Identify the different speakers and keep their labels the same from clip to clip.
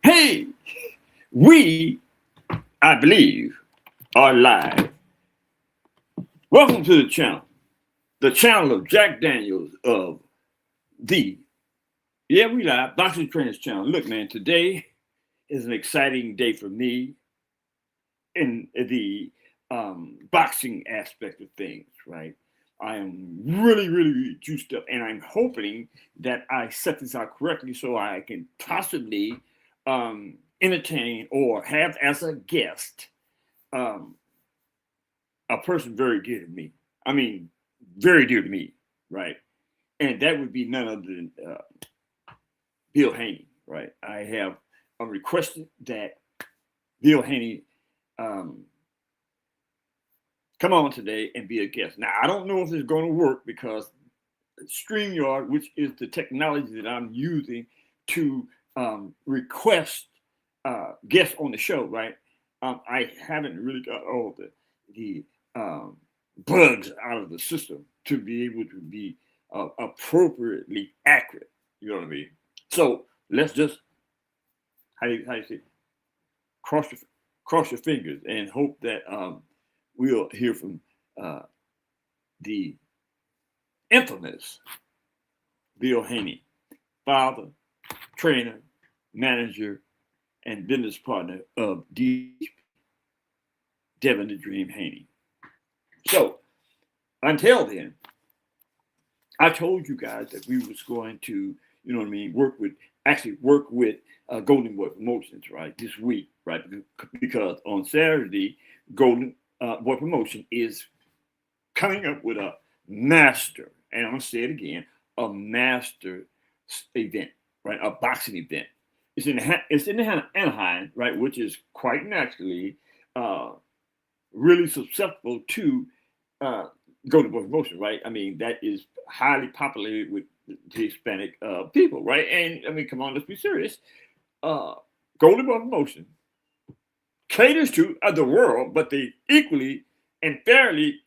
Speaker 1: Hey, we, I believe, are live. Welcome to the channel of Jack Daniels of the, yeah, we live, Boxing Trainers channel. Look, man, today is an exciting day for me in the boxing aspect of things, right? I am really juiced up, and I'm hoping that I set this out correctly so I can possibly entertain or have as a guest um, a person very dear to me. I mean, very dear to me, right? And that would be none other than Bill Haney, right? I have requested that Bill Haney um, come on today and be a guest. Now, I don't know if it's going to work because StreamYard, which is the technology that I'm using to request guests on the show, right? I haven't really got all the bugs out of the system to be able to be appropriately accurate. You know what I mean? So let's just how you say cross your cross your fingers and hope that we'll hear from the infamous Bill Haney, father, trainer, manager, and business partner of Devin the Dream Haney. So until then, I told you guys that we was going to, you know what I mean, work with Golden Boy Promotions, right, this week, right, because on Saturday, Golden Boy Promotion is coming up with a master, and I'm gonna say it again, a master event, right, a boxing event. It's in Anaheim, right, which is quite naturally really susceptible to Golden Boy Promotion, right? I mean, that is highly populated with the Hispanic people, right? And I mean, come on, let's be serious. Golden Boy Promotion caters to the world, but they equally and fairly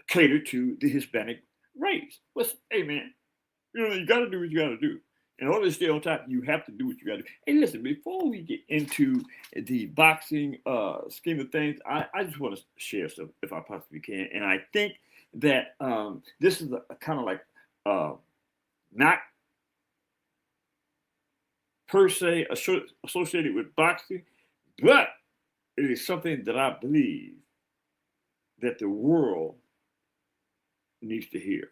Speaker 1: cater to the Hispanic race. Hey man, you got to do what you got to do. In order to stay on top, you have to do what you got to do. Hey, listen, before we get into the boxing scheme of things, I just want to share stuff if I possibly can. And I think that this is a kind of like not per se associated with boxing, but it is something that I believe that the world needs to hear.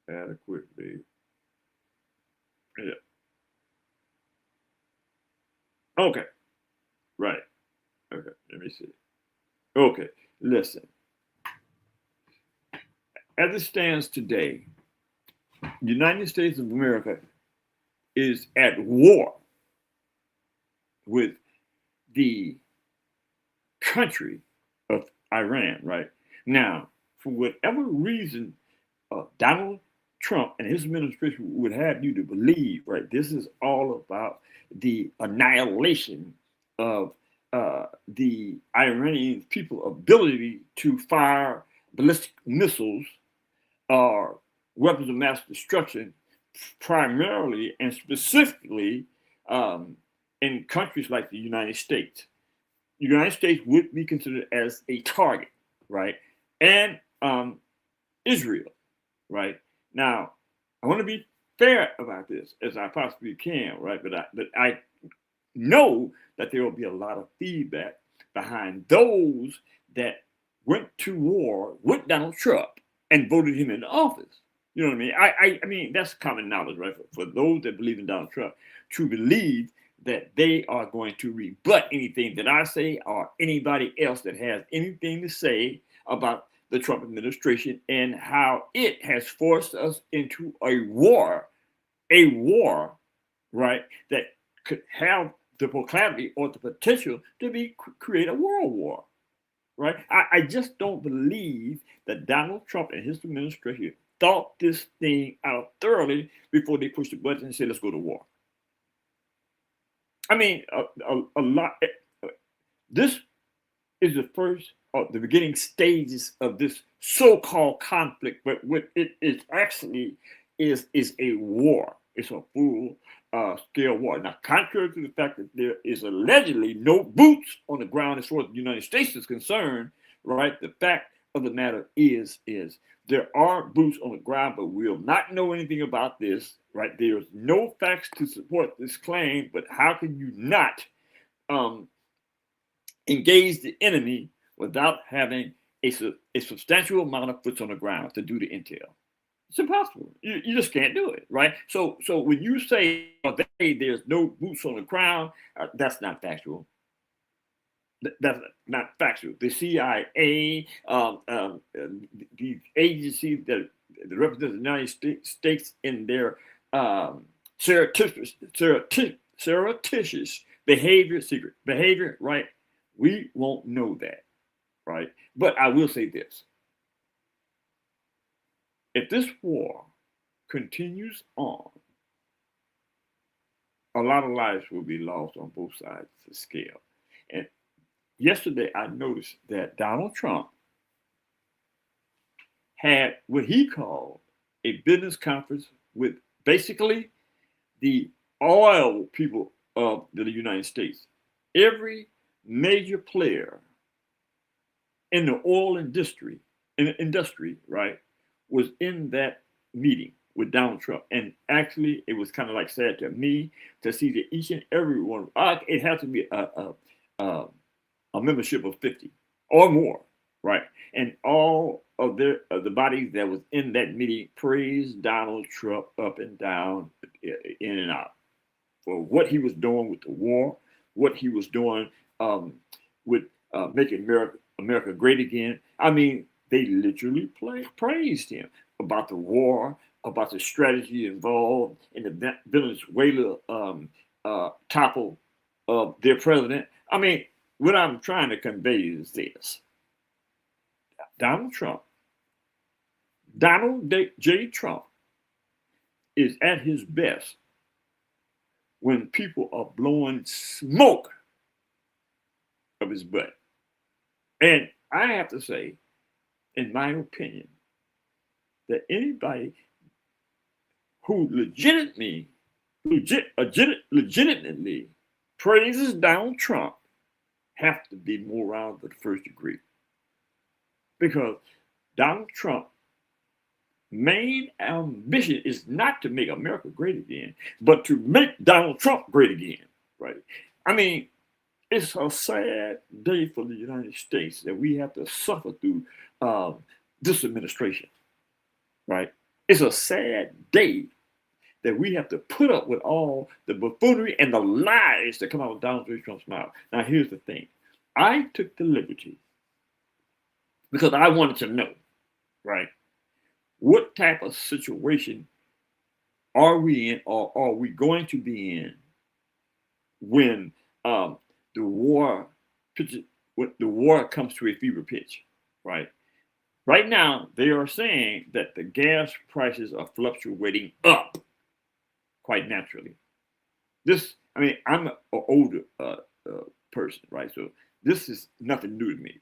Speaker 1: Adequately. Yeah. Okay. Right. Okay. Let me see. Okay. Listen. As it stands today, the United States of America is at war with the country of Iran, right? Now, for whatever reason, Donald Trump and his administration would have you to believe, right? This is all about the annihilation of the Iranian people's ability to fire ballistic missiles or weapons of mass destruction, primarily and specifically in countries like the United States. The United States would be considered as a target, right? And Israel, right? Now, I want to be fair about this as I possibly can, right? But I know that there will be a lot of feedback behind those that went to war with Donald Trump and voted him into office. You know what I mean? I mean, that's common knowledge, right? For those that believe in Donald Trump, to believe that they are going to rebut anything that I say or anybody else that has anything to say about the Trump administration and how it has forced us into a war, right, that could have the proclivity or the potential to create a world war, right? I just don't believe that Donald Trump and his administration thought this thing out thoroughly before they pushed the button and said, let's go to war. I mean, a lot. This is the first or the beginning stages of this so-called conflict, but what it is actually is a war. It's a full scale war. Now, contrary to the fact that there is allegedly no boots on the ground as far as the United States is concerned, right? The fact of the matter is there are boots on the ground, but we'll not know anything about this, right? There's no facts to support this claim, but how can you not engage the enemy without having a substantial amount of boots on the ground to do the intel? It's impossible. You just can't do it, right? So when you say there's no boots on the ground, that's not factual. That's not factual. The CIA, the agencies that represent the United States in their surreptitious behavior, secret behavior, right? We won't know that, right? But I will say this. If this war continues on, a lot of lives will be lost on both sides of the scale. And yesterday, I noticed that Donald Trump had what he called a business conference with basically the oil people of the United States. Every major player in the oil industry, right, was in that meeting with Donald Trump. And actually, it was kind of like sad to me to see that each and every one, it has to be a membership of 50 or more, right? And all of the bodies that was in that meeting praised Donald Trump up and down, in and out, for what he was doing with the war, what he was doing with making America great again. I mean, they literally praised him about the war, about the strategy involved in the Venezuela topple of their president. I mean, what I'm trying to convey is this. Donald J. Trump is at his best when people are blowing smoke of his butt. And I have to say, in my opinion, that anybody who legitimately praises Donald Trump have to be morons of the first degree. Because Donald Trump's main ambition is not to make America great again, but to make Donald Trump great again, right? I mean, it's a sad day for the United States that we have to suffer through this administration, right? It's a sad day that we have to put up with all the buffoonery and the lies that come out of Donald J. Trump's mouth. Now, here's the thing. I took the liberty because I wanted to know, right, what type of situation are we in, or are we going to be in when the war comes to a fever pitch, right? Right now, they are saying that the gas prices are fluctuating up quite naturally. I'm an older person, right? So this is nothing new to me.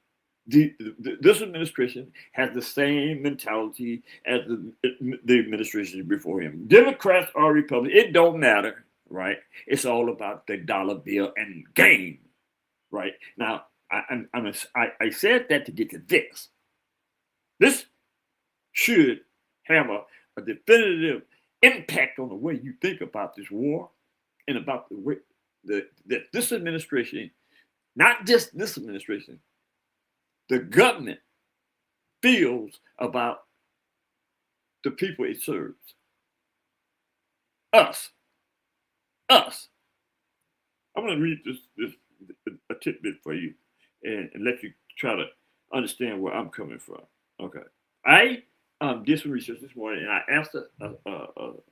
Speaker 1: This administration has the same mentality as the administration before him. Democrats or Republicans, it don't matter, right? It's all about the dollar bill and gain, right? Now, I said that to get to this. This should have a definitive impact on the way you think about this war and about the way that this administration, not just this administration, the government feels about the people it serves. Us. I'm going to read this a tidbit for you and let you try to understand where I'm coming from. Okay. I did some research this morning and I asked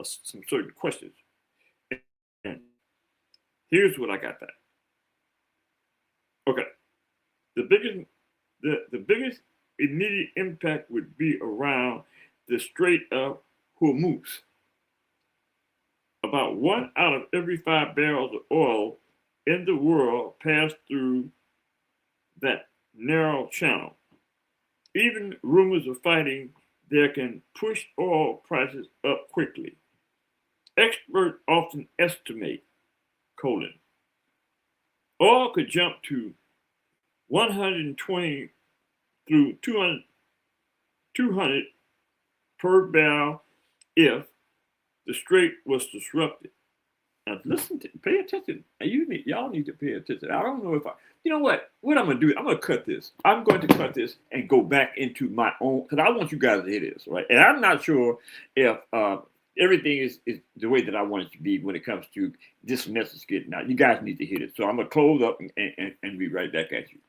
Speaker 1: some certain questions. And here's what I got back. Okay. The biggest immediate impact would be around the Strait of Hormuz. About 1 out of every 5 barrels of oil in the world pass through that narrow channel. Even rumors of fighting that can push oil prices up quickly. Experts often estimate, oil could jump to 120 through 200 per barrel if the strait was disrupted. Now listen, pay attention. Y'all need to pay attention. I don't know if you know what I'm gonna do. I'm gonna cut this. I'm going to cut this and go back into my own, because I want you guys to hear this, right? And I'm not sure if everything is the way that I want it to be when it comes to this message getting out. You guys need to hear it. So I'm gonna close up and be right back at you.